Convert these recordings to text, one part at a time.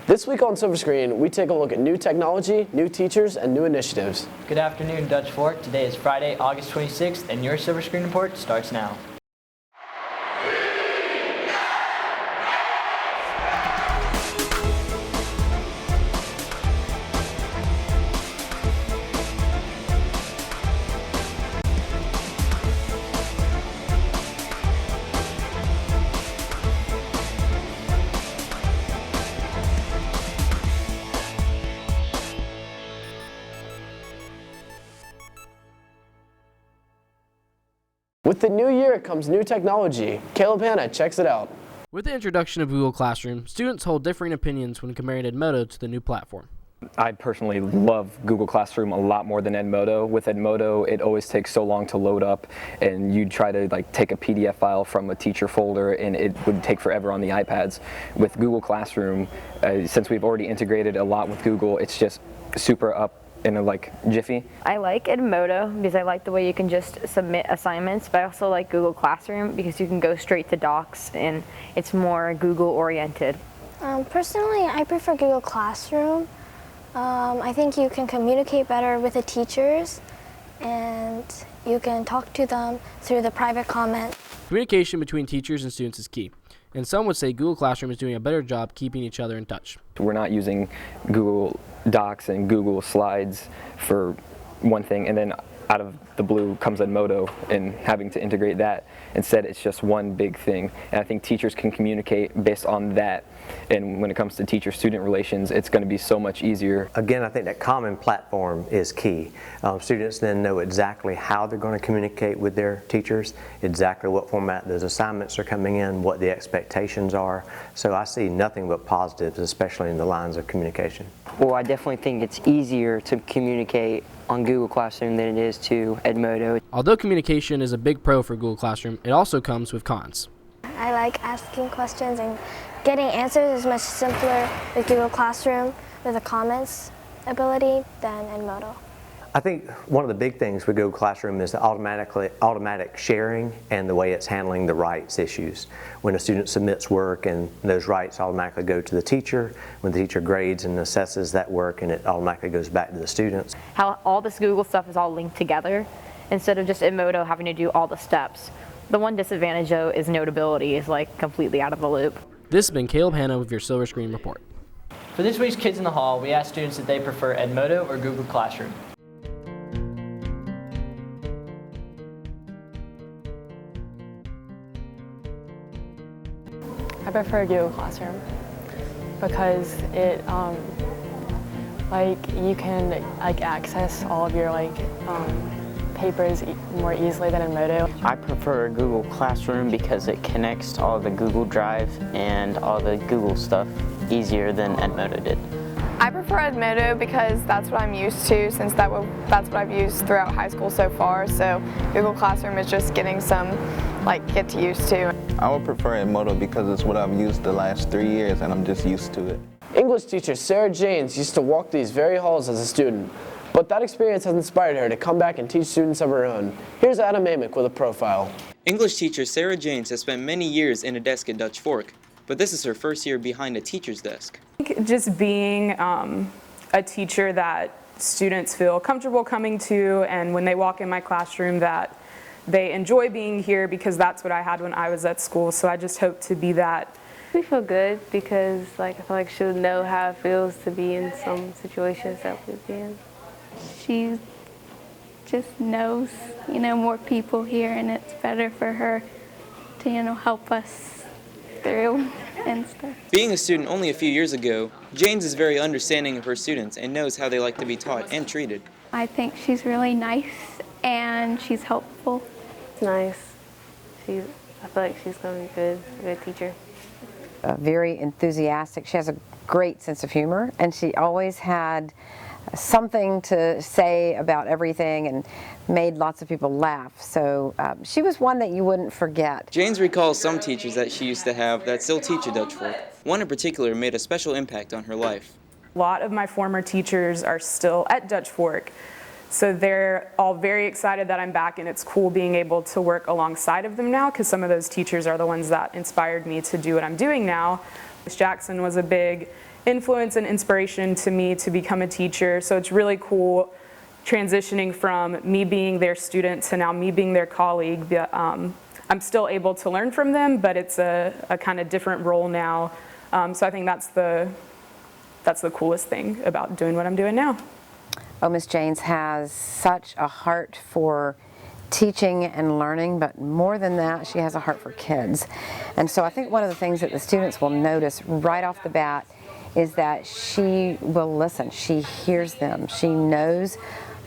This week on Silver Screen, we take a look at new technology, new teachers, and new initiatives. Good afternoon, Dutch Fork. Today is Friday, August 26th, and your Silver Screen Report starts now. With the new year comes new technology. Caleb Hanna checks it out. With the introduction of Google Classroom, students hold differing opinions when comparing Edmodo to the new platform. I personally love Google Classroom a lot more than Edmodo. With Edmodo, it always takes so long to load up, and you try to take a PDF file from a teacher folder, and it would take forever on the iPads. With Google Classroom, since we've already integrated a lot with Google, it's just super up in a jiffy. I like Edmodo because I like the way you can just submit assignments, but I also like Google Classroom because you can go straight to Docs and it's more Google oriented. Personally, I prefer Google Classroom. I think you can communicate better with the teachers and you can talk to them through the private comment. Communication between teachers and students is key, and some would say Google Classroom is doing a better job keeping each other in touch. We're not using Google Docs and Google Slides for one thing, and then out of the blue comes Edmodo and having to integrate that. Instead, it's just one big thing. And I think teachers can communicate based on that. And when it comes to teacher-student relations, it's going to be so much easier. Again, I think that common platform is key. Students then know exactly how they're going to communicate with their teachers, exactly what format those assignments are coming in, what the expectations are. So I see nothing but positives, especially in the lines of communication. Well, I definitely think it's easier to communicate on Google Classroom than it is to Edmodo. Although communication is a big pro for Google Classroom, it also comes with cons. I like asking questions and getting answers is much simpler with Google Classroom with the comments ability than Edmodo. I think one of the big things with Google Classroom is the automatic sharing and the way it's handling the rights issues. When a student submits work and those rights automatically go to the teacher, when the teacher grades and assesses that work and it automatically goes back to the students. How all this Google stuff is all linked together instead of just Edmodo having to do all the steps. The one disadvantage though is Notability is completely out of the loop. This has been Caleb Hanna with your Silver Screen Report. For this week's Kids in the Hall, we asked students if they prefer Edmodo or Google Classroom. I prefer Google Classroom because it, you can access all of your papers more easily than Edmodo. I prefer Google Classroom because it connects all the Google Drive and all the Google stuff easier than Edmodo did. I prefer Edmodo because that's what I'm used to since that's what I've used throughout high school so far. So Google Classroom is just getting some get used to. I would prefer Edmodo because it's what I've used the last 3 years and I'm just used to it. English teacher Sarah Janes used to walk these very halls as a student, but that experience has inspired her to come back and teach students of her own. Here's Adam Amick with a profile. English teacher Sarah Janes has spent many years in a desk at Dutch Fork, but this is her first year behind a teacher's desk. Just being a teacher that students feel comfortable coming to, and when they walk in my classroom that they enjoy being here because that's what I had when I was at school, so I just hope to be that. We feel good because I feel like she'll know how it feels to be in some situations that we've been in. She just knows, more people here, and it's better for her to, help us through and stuff. Being a student only a few years ago, Janes is very understanding of her students and knows how they like to be taught and treated. I think she's really nice and she's helpful. It's nice. I feel like she's going to be a good teacher. Very enthusiastic. She has a great sense of humor, and she always had something to say about everything and made lots of people laugh. So she was one that you wouldn't forget. Janes recalls some teachers that she used to have that still teach at Dutch Fork. One in particular made a special impact on her life. A lot of my former teachers are still at Dutch Fork, so they're all very excited that I'm back, and it's cool being able to work alongside of them now because some of those teachers are the ones that inspired me to do what I'm doing now. Miss Jackson was a big influence and inspiration to me to become a teacher. So it's really cool transitioning from me being their student to now me being their colleague. I'm still able to learn from them, but it's a kind of different role now. So I think that's the coolest thing about doing what I'm doing now. Oh, Miss Janes has such a heart for teaching and learning, but more than that, she has a heart for kids. And so I think one of the things that the students will notice right off the bat is that she will listen. She hears them. She knows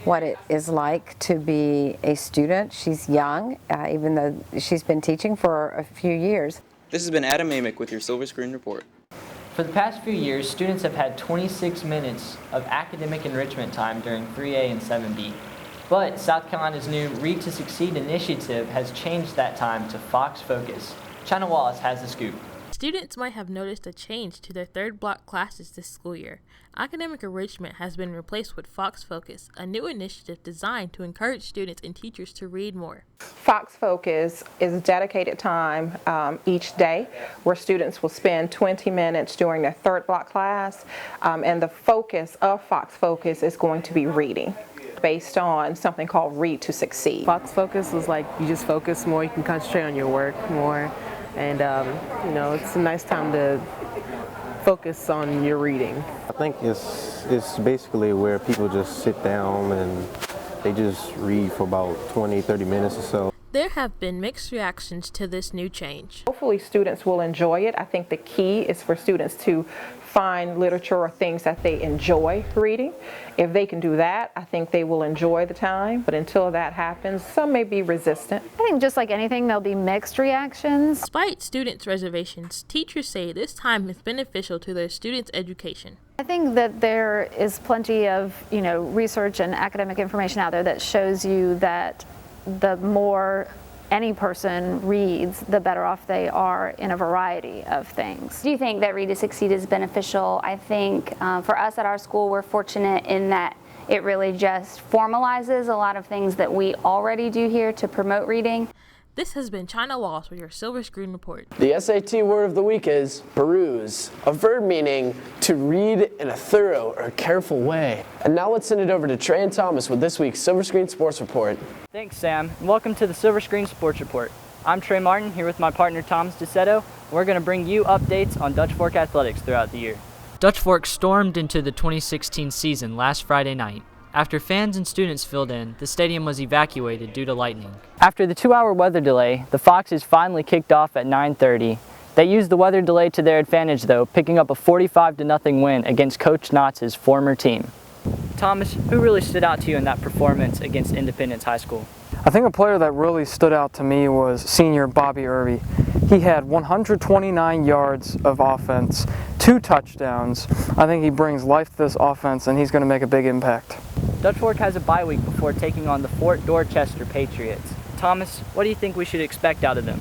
what it is like to be a student. She's young, even though she's been teaching for a few years. This has been Adam Amick with your Silver Screen Report. For the past few years, students have had 26 minutes of academic enrichment time during 3A and 7B. But South Carolina's new Read to Succeed initiative has changed that time to Fox Focus. China Wallace has the scoop. Students might have noticed a change to their third block classes this school year. Academic enrichment has been replaced with Fox Focus, a new initiative designed to encourage students and teachers to read more. Fox Focus is dedicated time each day where students will spend 20 minutes during their third block class, and the focus of Fox Focus is going to be reading, based on something called Read to Succeed. Fox Focus is like you just focus more, you can concentrate on your work more, and you know, it's a nice time to focus on your reading. I think it's basically where people just sit down and they just read for about 20-30 minutes or so. There have been mixed reactions to this new change. Hopefully students will enjoy it. I think the key is for students to find literature or things that they enjoy reading. If they can do that, I think they will enjoy the time. But until that happens, some may be resistant. I think just like anything, there'll be mixed reactions. Despite students' reservations, teachers say this time is beneficial to their students' education. I think that there is plenty of, research and academic information out there that shows you that the more any person reads, the better off they are in a variety of things. Do you think that Read to Succeed is beneficial? I think for us at our school, we're fortunate in that it really just formalizes a lot of things that we already do here to promote reading. This has been China Wallace with your Silver Screen Report. The SAT word of the week is peruse, a verb meaning to read in a thorough or careful way. And now let's send it over to Trey and Thomas with this week's Silver Screen Sports Report. Thanks, Sam, and welcome to the Silver Screen Sports Report. I'm Trey Martin, here with my partner Thomas DeSetto, and we're going to bring you updates on Dutch Fork athletics throughout the year. Dutch Fork stormed into the 2016 season last Friday night. After fans and students filled in, the stadium was evacuated due to lightning. After the 2-hour weather delay, the Foxes finally kicked off at 9:30. They used the weather delay to their advantage though, picking up a 45-0 win against Coach Knott's former team. Thomas, who really stood out to you in that performance against Independence High School? I think a player that really stood out to me was senior Bobby Irby. He had 129 yards of offense, 2 touchdowns. I think he brings life to this offense and he's going to make a big impact. Dutch Fork has a bye week before taking on the Fort Dorchester Patriots. Thomas, what do you think we should expect out of them?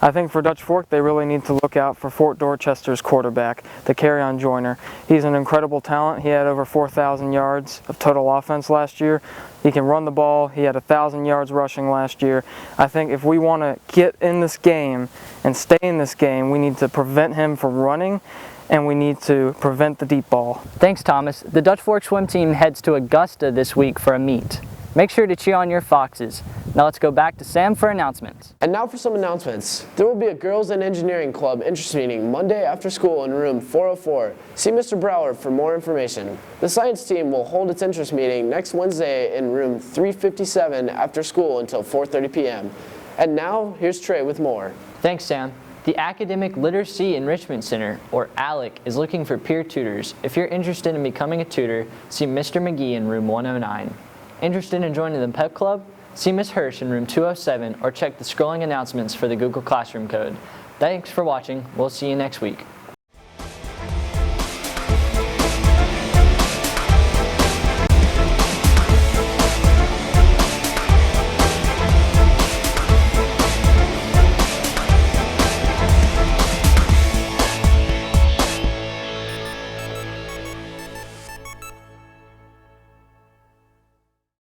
I think for Dutch Fork, they really need to look out for Fort Dorchester's quarterback, the Carry-On Joyner. He's an incredible talent. He had over 4,000 yards of total offense last year. He can run the ball. He had 1,000 yards rushing last year. I think if we want to get in this game and stay in this game, we need to prevent him from running, and we need to prevent the deep ball. Thanks, Thomas. The Dutch Fork swim team heads to Augusta this week for a meet. Make sure to cheer on your Foxes. Now let's go back to Sam for announcements. And now for some announcements. There will be a Girls in Engineering Club interest meeting Monday after school in room 404. See Mr. Brower for more information. The science team will hold its interest meeting next Wednesday in room 357 after school until 4:30 p.m. And now, here's Trey with more. Thanks, Sam. The Academic Literacy Enrichment Center, or ALEC, is looking for peer tutors. If you're interested in becoming a tutor, see Mr. McGee in room 109. Interested in joining the Pep Club? See Ms. Hirsch in room 207 or check the scrolling announcements for the Google Classroom code. Thanks for watching. We'll see you next week.